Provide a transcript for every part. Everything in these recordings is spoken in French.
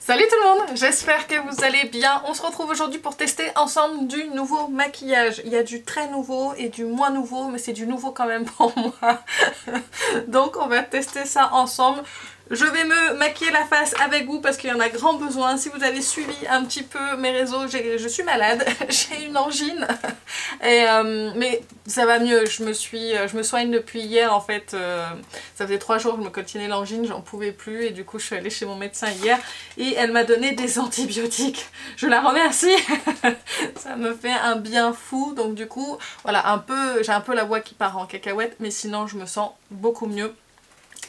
Salut tout le monde, j'espère que vous allez bien. On se retrouve aujourd'hui pour tester ensemble du nouveau maquillage. Il y a du très nouveau et du moins nouveau, mais c'est du nouveau quand même pour moi. Donc on va tester ça ensemble. Je vais me maquiller la face avec vous parce qu'il y en a grand besoin. Si vous avez suivi un petit peu mes réseaux, je suis malade, j'ai une angine. Mais ça va mieux, je me soigne depuis hier en fait. Ça faisait 3 jours que je me coltinais l'angine, j'en pouvais plus et du coup je suis allée chez mon médecin hier et elle m'a donné des antibiotiques. Je la remercie. Ça me fait un bien fou. Donc du coup, voilà, j'ai un peu la voix qui part en cacahuète, mais sinon je me sens beaucoup mieux.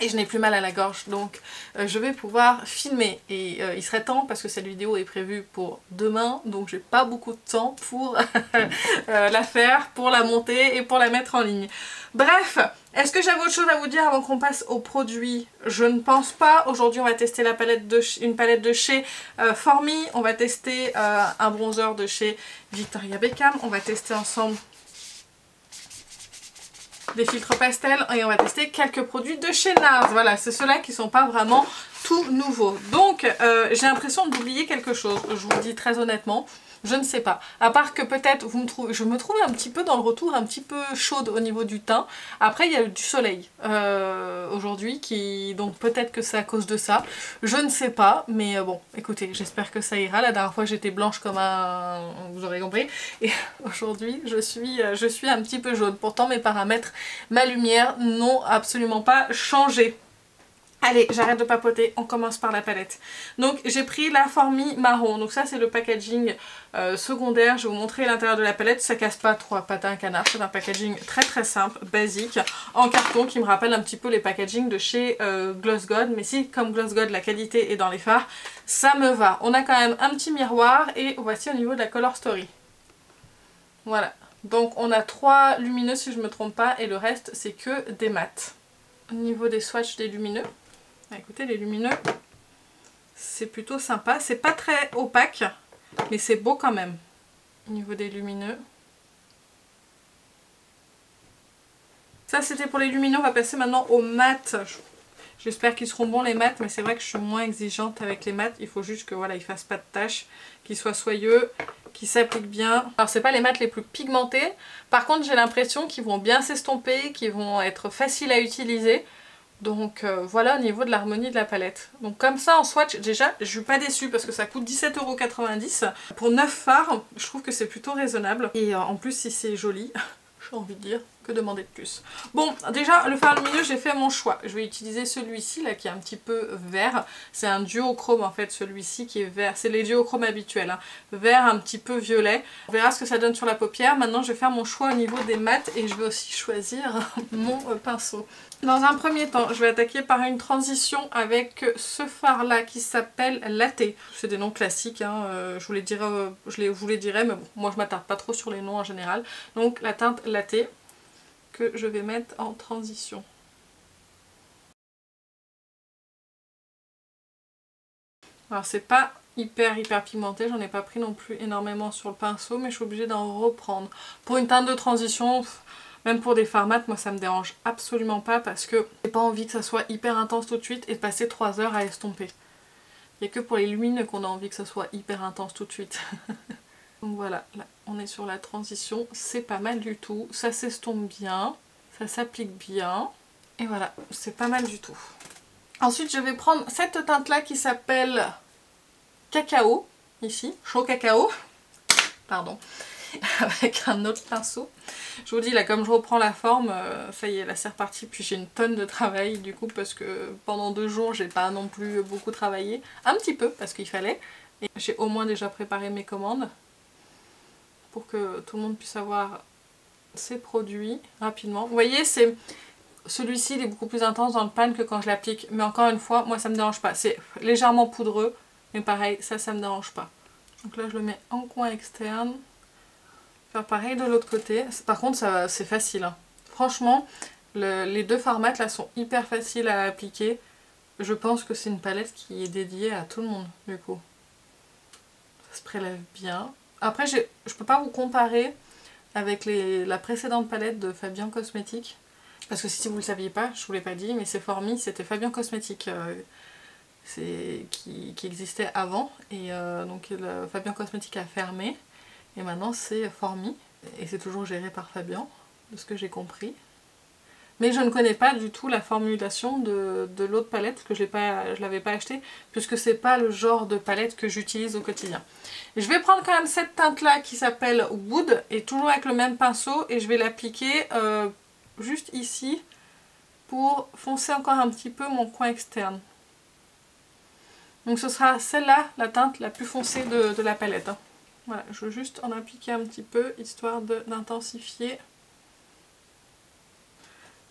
Et je n'ai plus mal à la gorge, donc je vais pouvoir filmer. Et il serait temps parce que cette vidéo est prévue pour demain, donc j'ai pas beaucoup de temps pour la faire, pour la monter et pour la mettre en ligne. Bref, est-ce que j'avais autre chose à vous dire avant qu'on passe aux produits? Je ne pense pas. Aujourd'hui on va tester une palette de chez Formy, on va tester un bronzer de chez Victoria Beckham, on va tester ensemble des filtres pastels et on va tester quelques produits de chez NARS. Voilà, c'est ceux-là qui sont pas vraiment tout nouveaux. Donc j'ai l'impression d'oublier quelque chose, je vous le dis très honnêtement. Je ne sais pas. À part que peut-être je me trouve un petit peu dans le retour, un petit peu chaude au niveau du teint. Après il y a du soleil aujourd'hui, donc peut-être que c'est à cause de ça. Je ne sais pas, mais bon, écoutez, j'espère que ça ira. La dernière fois j'étais blanche comme un... vous aurez compris. Et aujourd'hui je suis un petit peu jaune. Pourtant mes paramètres, ma lumière n'ont absolument pas changé. Allez, j'arrête de papoter, on commence par la palette. Donc j'ai pris la Formy marron, donc ça c'est le packaging secondaire. Je vais vous montrer l'intérieur de la palette, ça casse pas 3 pattes à un canard, c'est un packaging très très simple, basique, en carton qui me rappelle un petit peu les packagings de chez Gloss God. Mais si comme Gloss God la qualité est dans les fards, ça me va. On a quand même un petit miroir et voici au niveau de la Color Story. Voilà, donc on a 3 lumineux si je me trompe pas et le reste c'est que des mats. Au niveau des swatchs des lumineux, écoutez, les lumineux, c'est plutôt sympa. C'est pas très opaque, mais c'est beau quand même. Au niveau des lumineux. Ça, c'était pour les lumineux. On va passer maintenant aux mat. J'espère qu'ils seront bons les mat, mais c'est vrai que je suis moins exigeante avec les mat. Il faut juste que voilà, ils fassent pas de taches, qu'ils soient soyeux, qu'ils s'appliquent bien. Alors, c'est pas les mat les plus pigmentés. Par contre, j'ai l'impression qu'ils vont bien s'estomper, qu'ils vont être faciles à utiliser. Donc voilà au niveau de l'harmonie de la palette. Donc comme ça en swatch, déjà je suis pas déçue parce que ça coûte 17,90 €. Pour 9 fards, je trouve que c'est plutôt raisonnable. Et en plus si c'est joli, j'ai envie de dire, que demander de plus. Bon, déjà le fard lumineux, j'ai fait mon choix. Je vais utiliser celui-ci là qui est un petit peu vert. C'est un duochrome en fait, celui-ci qui est vert. C'est les duochromes habituels, hein. Vert un petit peu violet. On verra ce que ça donne sur la paupière. Maintenant je vais faire mon choix au niveau des mats et je vais aussi choisir mon pinceau. Dans un premier temps, je vais attaquer par une transition avec ce fard là qui s'appelle Latte. C'est des noms classiques, hein. Je vous les dirai, mais bon, moi je m'attarde pas trop sur les noms en général. Donc la teinte Latte que je vais mettre en transition. Alors c'est pas hyper pigmenté, j'en ai pas pris non plus énormément sur le pinceau, mais je suis obligée d'en reprendre. Pour une teinte de transition... Même pour des fards mat, moi ça me dérange absolument pas parce que j'ai pas envie que ça soit hyper intense tout de suite et de passer 3 heures à estomper. Il n'y a que pour les lumineux qu'on a envie que ça soit hyper intense tout de suite. Donc voilà, là on est sur la transition, c'est pas mal du tout. Ça s'estompe bien, ça s'applique bien. Et voilà, c'est pas mal du tout. Ensuite je vais prendre cette teinte là qui s'appelle Cacao, ici, chaud cacao. Pardon. Avec un autre pinceau. Je vous dis là, comme je reprends la forme, ça y est, là c'est reparti. Puis j'ai une tonne de travail du coup parce que pendant 2 jours j'ai pas non plus beaucoup travaillé. Un petit peu parce qu'il fallait. Et j'ai au moins déjà préparé mes commandes pour que tout le monde puisse avoir ses produits rapidement. Vous voyez, celui-ci il est beaucoup plus intense dans le pan que quand je l'applique. Mais encore une fois, moi ça me dérange pas. C'est légèrement poudreux, mais pareil, ça me dérange pas. Donc là je le mets en coin externe. Faire pareil de l'autre côté. Par contre c'est facile, hein. Franchement les deux fards mat là sont hyper faciles à appliquer. Je pense que c'est une palette qui est dédiée à tout le monde du coup. Ça se prélève bien. Après je peux pas vous comparer avec la précédente palette de Fabien Cosmétiques parce que si vous le saviez pas, je vous l'ai pas dit, mais c'est Formy, c'était Fabien Cosmétiques qui existait avant. Et donc Fabien Cosmétique a fermé. Et maintenant c'est Formi. Et c'est toujours géré par Fabien, de ce que j'ai compris. Mais je ne connais pas du tout la formulation de l'autre palette, parce que je ne l'avais pas acheté, puisque c'est pas le genre de palette que j'utilise au quotidien. Et je vais prendre quand même cette teinte là qui s'appelle Wood, et toujours avec le même pinceau, et je vais l'appliquer juste ici, pour foncer encore un petit peu mon coin externe. Donc ce sera celle-là, la teinte la plus foncée de la palette. Hein. Voilà, je veux juste en appliquer un petit peu, histoire d'intensifier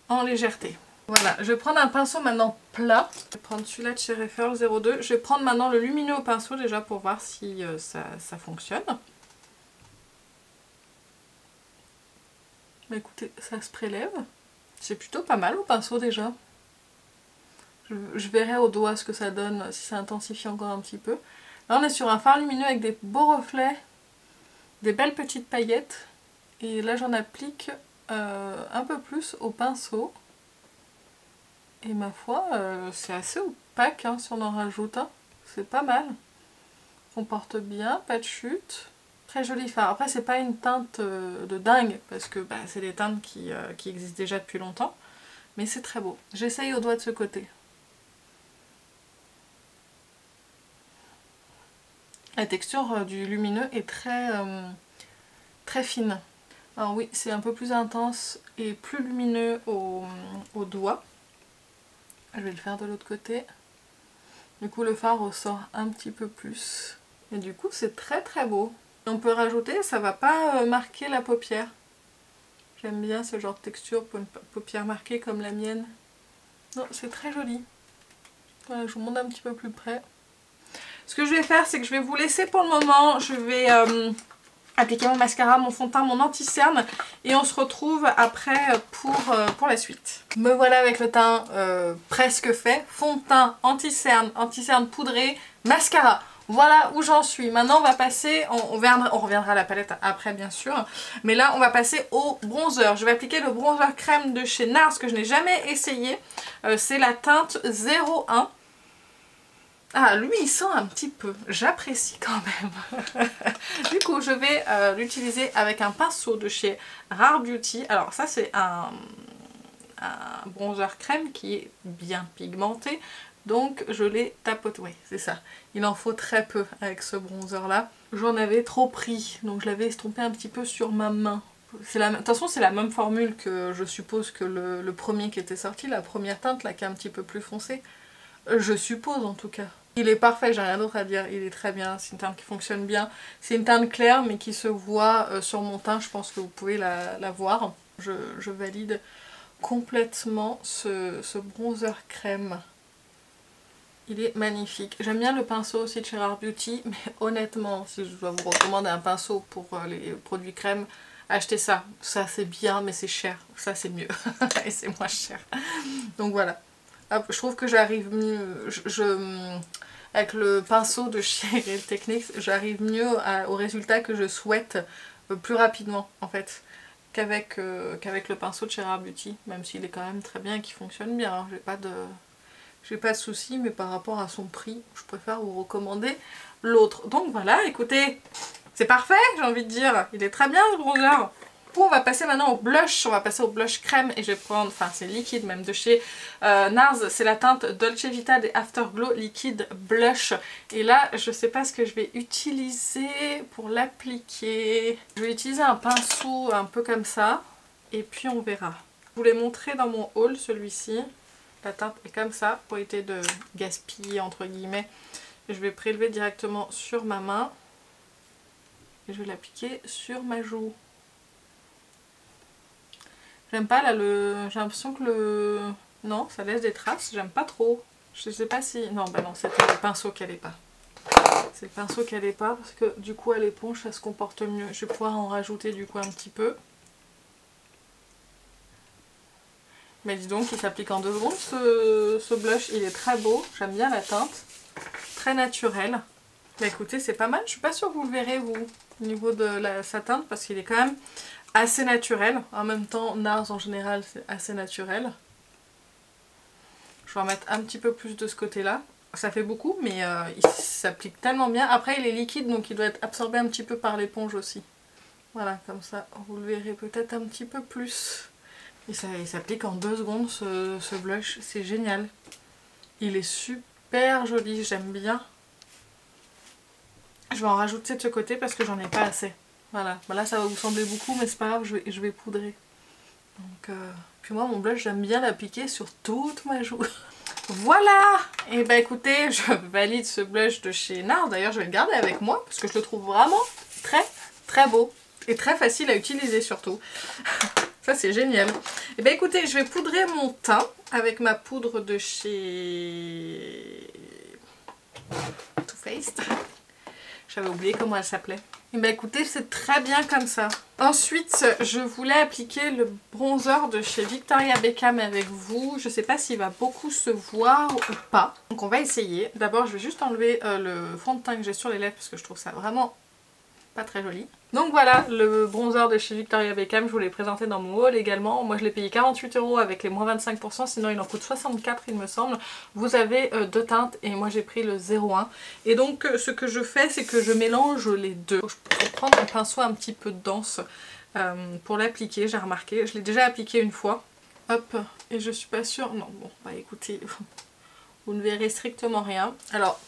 en légèreté. Voilà, je vais prendre un pinceau maintenant plat. Je vais prendre celui-là de chez Referl 02. Je vais prendre maintenant le lumineux au pinceau déjà pour voir si ça fonctionne. Bah, écoutez, ça se prélève. C'est plutôt pas mal au pinceau déjà. Je verrai au doigt ce que ça donne, si ça intensifie encore un petit peu. Là on est sur un fard lumineux avec des beaux reflets, des belles petites paillettes. Et là j'en applique un peu plus au pinceau. Et ma foi, c'est assez opaque hein, si on en rajoute. Hein. C'est pas mal. Comporte bien, pas de chute. Très joli fard. Après c'est pas une teinte de dingue, parce que bah, c'est des teintes qui existent déjà depuis longtemps. Mais c'est très beau. J'essaye au doigt de ce côté. La texture du lumineux est très fine. Alors oui, c'est un peu plus intense et plus lumineux au doigt. Je vais le faire de l'autre côté. Du coup le fard ressort un petit peu plus. Et du coup c'est très beau. On peut rajouter, ça va pas marquer la paupière. J'aime bien ce genre de texture pour une paupière marquée comme la mienne. Non, c'est très joli. Voilà, je vous montre un petit peu plus près. Ce que je vais faire, c'est que je vais vous laisser pour le moment. Je vais appliquer mon mascara, mon fond de teint, mon anti-cerne. Et on se retrouve après pour la suite. Me voilà avec le teint presque fait. Fond de teint, anti-cerne poudré, mascara. Voilà où j'en suis. Maintenant on va passer, on reviendra à la palette après bien sûr. Mais là on va passer au bronzer. Je vais appliquer le bronzer crème de chez NARS que je n'ai jamais essayé. C'est la teinte 01. Ah, lui il sent un petit peu, j'apprécie quand même. Du coup je vais l'utiliser avec un pinceau de chez Rare Beauty. Alors ça c'est un bronzer crème qui est bien pigmenté. Donc je l'ai tapoté, oui c'est ça. Il en faut très peu avec ce bronzer là. J'en avais trop pris, donc je l'avais estompé un petit peu sur ma main. De toute façon c'est la même formule que je suppose que le premier qui était sorti, la première teinte là qui est un petit peu plus foncée. Je suppose en tout cas. Il est parfait, j'ai rien d'autre à dire, il est très bien, c'est une teinte qui fonctionne bien. C'est une teinte claire mais qui se voit sur mon teint, je pense que vous pouvez la voir. Je valide complètement ce bronzer crème. Il est magnifique. J'aime bien le pinceau aussi de chez Rare Beauty, mais honnêtement, si je dois vous recommander un pinceau pour les produits crème, achetez ça. Ça c'est bien mais c'est cher, ça c'est mieux et c'est moins cher. Donc voilà. Hop, je trouve que j'arrive mieux, avec le pinceau de chez Real Techniques, j'arrive mieux au résultat que je souhaite plus rapidement en fait qu'avec le pinceau de chez Rare Beauty, même s'il est quand même très bien et qu'il fonctionne bien, hein. J'ai pas de soucis, mais par rapport à son prix, je préfère vous recommander l'autre. Donc voilà, écoutez, c'est parfait, j'ai envie de dire, il est très bien ce bronzer. On va passer maintenant au blush, on va passer au blush crème et je vais prendre, enfin c'est liquide même de chez NARS, c'est la teinte Dolce Vita des Afterglow Liquid Blush. Et là je sais pas ce que je vais utiliser pour l'appliquer. Je vais utiliser un pinceau un peu comme ça et puis on verra. Je vous l'ai montré dans mon haul celui-ci, la teinte est comme ça pour éviter de gaspiller entre guillemets. Et je vais prélever directement sur ma main et je vais l'appliquer sur ma joue. J'aime pas là j'ai l'impression que non, ça laisse des traces, j'aime pas trop. Je sais pas si... Non, bah non, c'était le pinceau qui allait pas. C'est le pinceau qui allait pas parce que du coup à l'éponge ça se comporte mieux. Je vais pouvoir en rajouter du coup un petit peu. Mais dis donc, il s'applique en 2 secondes ce blush, il est très beau, j'aime bien la teinte. Très naturel. Bah écoutez, c'est pas mal, je suis pas sûre que vous le verrez vous, au niveau de sa teinte, parce qu'il est quand même assez naturel. En même temps, NARS en général c'est assez naturel. Je vais en mettre un petit peu plus de ce côté là. Ça fait beaucoup, mais il s'applique tellement bien. Après, il est liquide, donc il doit être absorbé un petit peu par l'éponge aussi. Voilà, comme ça, vous le verrez peut-être un petit peu plus. Et ça, il s'applique en 2 secondes, ce blush. C'est génial. Il est super joli, j'aime bien. Je vais en rajouter de ce côté parce que j'en ai pas assez. Voilà, bah là ça va vous sembler beaucoup, mais c'est pas grave, je vais poudrer. Donc, puis moi, mon blush, j'aime bien l'appliquer sur toute ma joue. Voilà! Et bah écoutez, je valide ce blush de chez NARS. D'ailleurs, je vais le garder avec moi parce que je le trouve vraiment très très beau. Et très facile à utiliser surtout. Ça, c'est génial. Et bah écoutez, je vais poudrer mon teint avec ma poudre de chez Too Faced. J'avais oublié comment elle s'appelait. Et bah écoutez, c'est très bien comme ça. Ensuite, je voulais appliquer le bronzer de chez Victoria Beckham avec vous. Je sais pas s'il va beaucoup se voir ou pas. Donc on va essayer. D'abord, je vais juste enlever le fond de teint que j'ai sur les lèvres parce que je trouve ça vraiment pas très joli. Donc voilà, le bronzer de chez Victoria Beckham, je vous l'ai présenté dans mon haul également. Moi je l'ai payé 48 € avec les moins 25%, sinon il en coûte 64 il me semble. Vous avez 2 teintes et moi j'ai pris le 01. Et donc ce que je fais, c'est que je mélange les deux. Je vais prendre un pinceau un petit peu dense pour l'appliquer, j'ai remarqué. Je l'ai déjà appliqué une fois. Hop, et je suis pas sûre... Non, bon, bah écoutez, vous ne verrez strictement rien. Alors...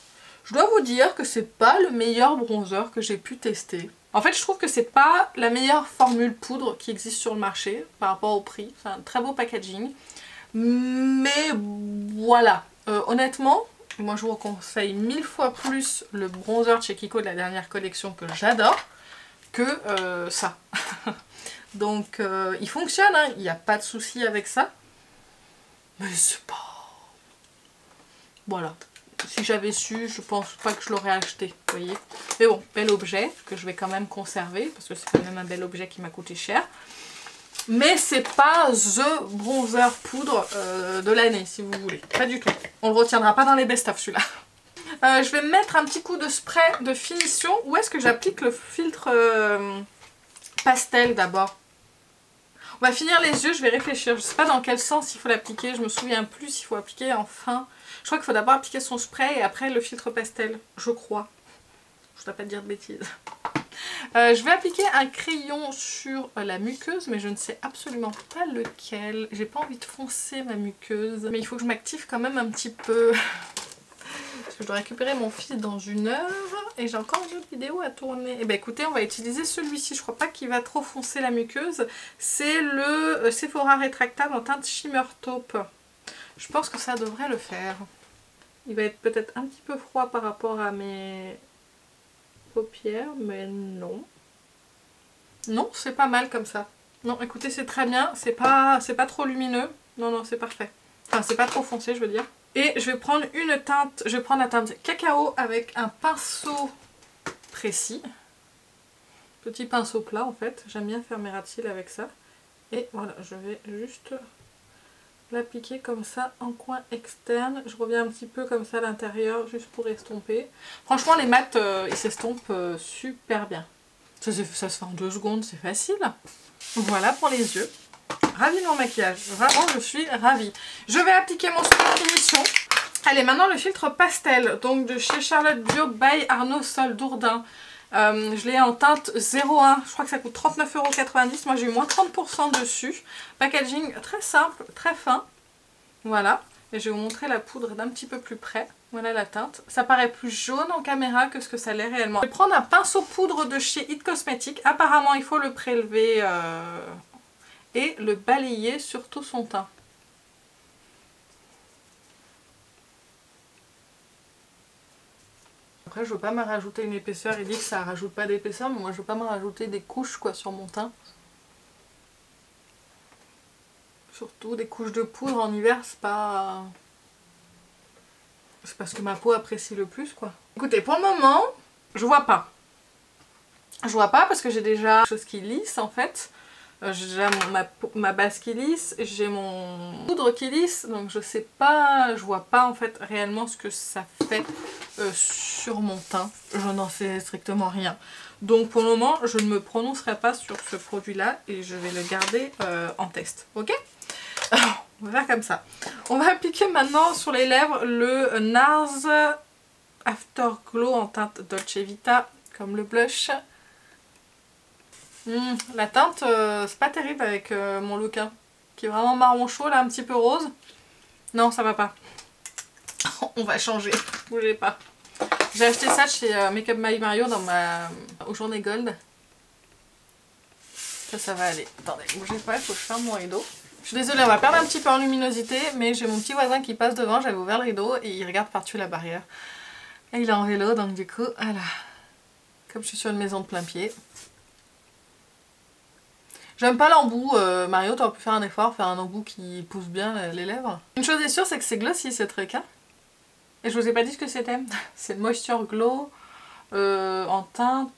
je dois vous dire que c'est pas le meilleur bronzer que j'ai pu tester. En fait, je trouve que c'est pas la meilleure formule poudre qui existe sur le marché par rapport au prix. C'est un très beau packaging. Mais voilà. Honnêtement, moi je vous conseille 1000 fois plus le bronzer de chez Kiko de la dernière collection que j'adore que ça. Donc il fonctionne, hein, il n'y a pas de souci avec ça. Mais c'est pas... voilà. Si j'avais su, je pense pas que je l'aurais acheté, vous voyez. Mais bon, bel objet que je vais quand même conserver parce que c'est quand même un bel objet qui m'a coûté cher. Mais c'est pas the bronzer poudre de l'année, si vous voulez. Pas du tout. On le retiendra pas dans les best-of celui-là. Je vais mettre un petit coup de spray de finition. Où est-ce que j'applique le filtre pastel d'abord? On va finir les yeux, je vais réfléchir. Je sais pas dans quel sens il faut l'appliquer. Je me souviens plus s'il faut appliquer en fin. Je crois qu'il faut d'abord appliquer son spray et après le filtre pastel. Je crois. Je ne dois pas te dire de bêtises. Je vais appliquer un crayon sur la muqueuse, mais je ne sais absolument pas lequel. J'ai pas envie de foncer ma muqueuse. Mais il faut que je m'active quand même un petit peu. Parce que je dois récupérer mon fils dans 1 heure. Et j'ai encore une autre vidéo à tourner. Et ben écoutez, on va utiliser celui-ci. Je crois pas qu'il va trop foncer la muqueuse. C'est le Sephora rétractable en teinte Shimmer Taupe. Je pense que ça devrait le faire. Il va être peut-être un petit peu froid par rapport à mes paupières, mais non. Non, c'est pas mal comme ça. Non, écoutez, c'est très bien. C'est pas trop lumineux. Non, non, c'est parfait. Enfin, c'est pas trop foncé, je veux dire. Et je vais prendre une teinte. Je vais prendre la teinte cacao avec un pinceau précis. Petit pinceau plat, en fait. J'aime bien faire mes ras de cils avec ça. Et voilà, je vais juste... l'appliquer comme ça en coin externe. Je reviens un petit peu comme ça à l'intérieur juste pour estomper. Franchement les mats ils s'estompent super bien. Ça se fait en 2 secondes, c'est facile. Voilà pour les yeux. Ravie de mon maquillage. Vraiment je suis ravie. Je vais appliquer mon spray de finition. Allez, maintenant le filtre pastel. Donc de chez Charlotte Bio by Arnaud Sol Dourdin. Je l'ai en teinte 01, je crois que ça coûte 39,90 €. Moi j'ai eu moins 30% dessus. Packaging très simple, très fin. Voilà. Et je vais vous montrer la poudre d'un petit peu plus près. Voilà la teinte. Ça paraît plus jaune en caméra que ce que ça l'est réellement. Je vais prendre un pinceau poudre de chez It Cosmetics. Apparemment il faut le prélever et le balayer sur tout son teint. Après je veux pas me rajouter une épaisseur, il dit que ça rajoute pas d'épaisseur, mais moi je veux pas me rajouter des couches quoi sur mon teint. Surtout des couches de poudre en hiver, c'est pas... c'est pas ce que ma peau apprécie le plus quoi. Écoutez, pour le moment, je vois pas. Je vois pas parce que j'ai déjà quelque chose qui lisse en fait. J'ai déjà ma base qui lisse, j'ai mon poudre qui lisse, donc je sais pas, je vois pas en fait réellement ce que ça fait sur mon teint. Je n'en sais strictement rien. Donc pour le moment, je ne me prononcerai pas sur ce produit là et je vais le garder en test, ok? Alors, On va faire comme ça. On va appliquer maintenant sur les lèvres le NARS Afterglow en teinte Dolce Vita, comme le blush. La teinte, c'est pas terrible avec mon look, hein, qui est vraiment marron chaud, là, un petit peu rose. Non, ça va pas. On va changer, bougez pas. J'ai acheté ça chez Makeup by Mario dans aux journées gold. Ça va aller. Attendez, bougez pas, il faut que je ferme mon rideau. Je suis désolée, on va perdre un petit peu en luminosité, mais j'ai mon petit voisin qui passe devant, j'avais ouvert le rideau et il regarde par-dessus la barrière. Et il est en vélo, donc du coup, voilà. Comme je suis sur une maison de plein pied. J'aime pas l'embout, Mario, t'aurais pu faire un effort, faire un embout qui pousse bien les lèvres. Une chose est sûre, c'est que c'est glossy ce truc, hein. Et je vous ai pas dit ce que c'était. C'est le Moisture Glow en teinte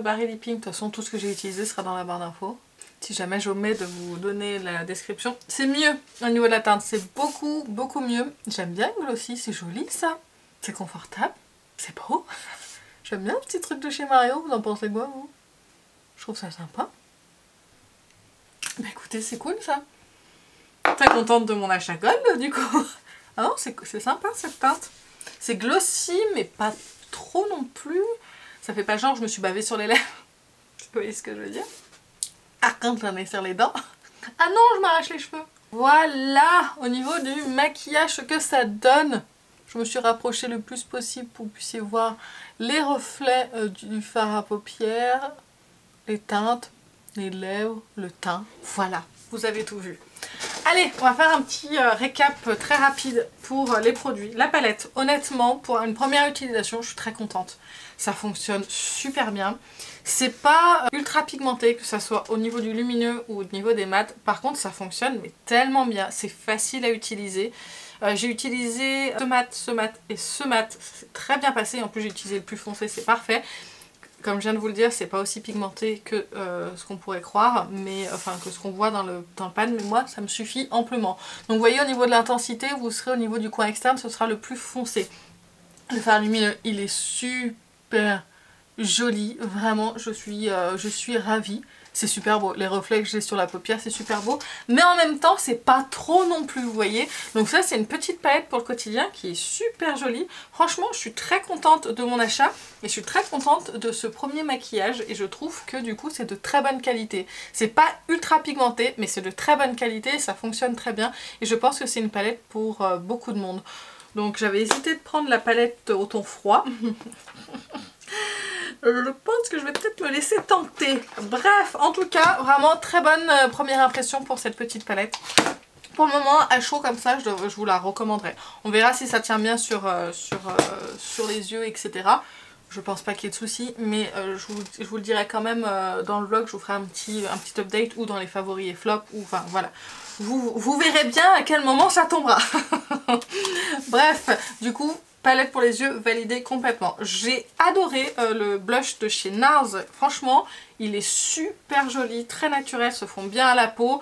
Barry Lipping. De toute façon, tout ce que j'ai utilisé sera dans la barre d'infos. Si jamais j'omets de vous donner la description. C'est mieux au niveau de la teinte, c'est beaucoup mieux. J'aime bien le glossy, c'est joli ça. C'est confortable, c'est beau. J'aime bien le petit truc de chez Mario, vous en pensez quoi vous? Je trouve ça sympa. Bah écoutez, c'est cool ça. Très contente de mon achat gold du coup. Ah non, c'est sympa cette teinte. C'est glossy mais pas trop non plus. Ça fait pas genre je me suis bavée sur les lèvres. Vous voyez ce que je veux dire? Ah, quand j'en ai sur les dents. Ah non, je m'arrache les cheveux. Voilà, au niveau du maquillage, ce que ça donne. Je me suis rapprochée le plus possible pour que vous puissiez voir les reflets du fard à paupières, les teintes, les lèvres, le teint. Voilà, vous avez tout vu. Allez, on va faire un petit récap très rapide pour les produits. La palette, honnêtement, pour une première utilisation, je suis très contente. Ça fonctionne super bien. C'est pas ultra pigmenté, que ça soit au niveau du lumineux ou au niveau des mats. Par contre, ça fonctionne mais tellement bien. C'est facile à utiliser. J'ai utilisé ce mat et ce mat. C'est très bien passé. En plus, j'ai utilisé le plus foncé, c'est parfait. Comme je viens de vous le dire, c'est pas aussi pigmenté que ce qu'on pourrait croire, mais enfin que ce qu'on voit dans le pan, mais moi ça me suffit amplement. Donc vous voyez, au niveau de l'intensité, vous serez au niveau du coin externe, ce sera le plus foncé. Le fard lumineux, il est super joli, vraiment, je suis ravie. C'est super beau, les reflets que j'ai sur la paupière, c'est super beau. Mais en même temps, c'est pas trop non plus, vous voyez. Donc ça, c'est une petite palette pour le quotidien qui est super jolie. Franchement, je suis très contente de mon achat. Et je suis très contente de ce premier maquillage. Et je trouve que du coup, c'est de très bonne qualité. C'est pas ultra pigmenté, mais c'est de très bonne qualité. Ça fonctionne très bien. Et je pense que c'est une palette pour beaucoup de monde. Donc j'avais hésité de prendre la palette au ton froid. Je pense que je vais peut-être me laisser tenter. Bref, en tout cas, vraiment très bonne première impression pour cette petite palette. Pour le moment, à chaud comme ça, je vous la recommanderais. On verra si ça tient bien sur les yeux, etc. Je pense pas qu'il y ait de soucis, mais je vous le dirai quand même dans le vlog. Je vous ferai un petit update ou dans les favoris et flops. Ou enfin voilà. Vous verrez bien à quel moment ça tombera. Bref, du coup, palette pour les yeux validée complètement. J'ai adoré le blush de chez NARS. Franchement, il est super joli, très naturel, se fond bien à la peau.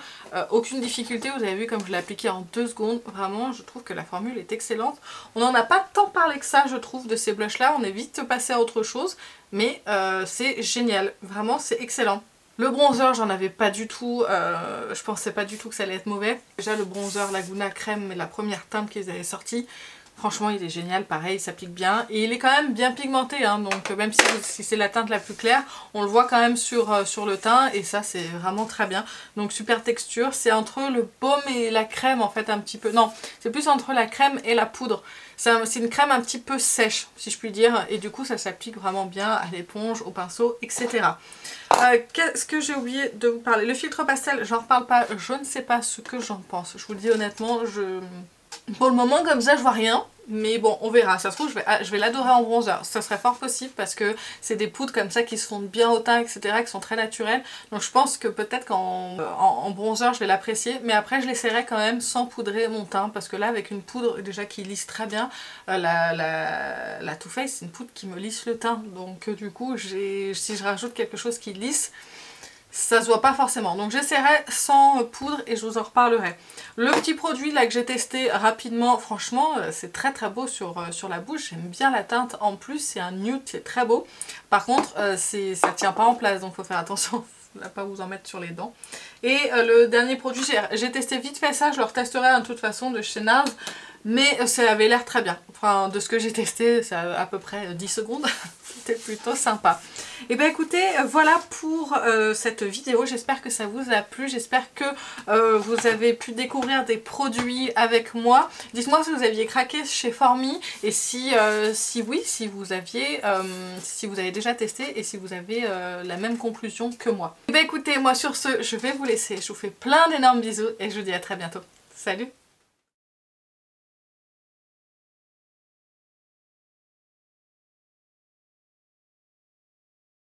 Aucune difficulté, vous avez vu comme je l'ai appliqué en 2 secondes. Vraiment, je trouve que la formule est excellente. On n'en a pas tant parlé que ça, je trouve, de ces blushs là. On est vite passé à autre chose. Mais c'est génial. Vraiment, c'est excellent. Le bronzer, j'en avais pas du tout, je pensais pas du tout que ça allait être mauvais. Déjà le bronzer Laguna crème, mais la première teinte qu'ils avaient sortie, franchement il est génial, pareil, il s'applique bien. Et il est quand même bien pigmenté, hein, donc même si c'est la teinte la plus claire, on le voit quand même sur le teint, et ça c'est vraiment très bien. Donc super texture, c'est entre le baume et la crème en fait un petit peu, non, c'est plus entre la crème et la poudre. C'est une crème un petit peu sèche, si je puis dire, et du coup ça s'applique vraiment bien à l'éponge, au pinceau, etc. Qu'est-ce que j'ai oublié de vous parler? Le filtre pastel, j'en reparle pas, je ne sais pas ce que j'en pense. Je vous le dis honnêtement, pour le moment comme ça je vois rien. Mais bon, on verra. Ça se trouve, je vais l'adorer en bronzer. Ça serait fort possible parce que c'est des poudres comme ça qui se fondent bien au teint, etc. qui sont très naturelles. Donc je pense que peut-être qu'en bronzer, je vais l'apprécier. Mais après, je l'essaierai quand même sans poudrer mon teint. Parce que là, avec une poudre déjà qui lisse très bien, la Too Faced, c'est une poudre qui me lisse le teint. Donc du coup, si je rajoute quelque chose qui lisse, ça se voit pas forcément. Donc j'essaierai sans poudre et je vous en reparlerai. Le petit produit là que j'ai testé rapidement, franchement c'est très très beau sur la bouche. J'aime bien la teinte en plus, c'est un nude, c'est très beau. Par contre ça tient pas en place, donc faut faire attention. ne pas vous en mettre sur les dents. Et le dernier produit, j'ai testé vite fait ça, je le retesterai de toute façon de chez NARS, mais ça avait l'air très bien. Enfin, de ce que j'ai testé, c'est à peu près 10 secondes, c'était plutôt sympa. Et bien écoutez, voilà pour cette vidéo, j'espère que ça vous a plu, j'espère que vous avez pu découvrir des produits avec moi. Dites-moi si vous aviez craqué chez Formy et si oui, si vous avez déjà testé et si vous avez la même conclusion que moi. Et bien écoutez, moi sur ce, je vais vous laisser, je vous fais plein d'énormes bisous et je vous dis à très bientôt. Salut!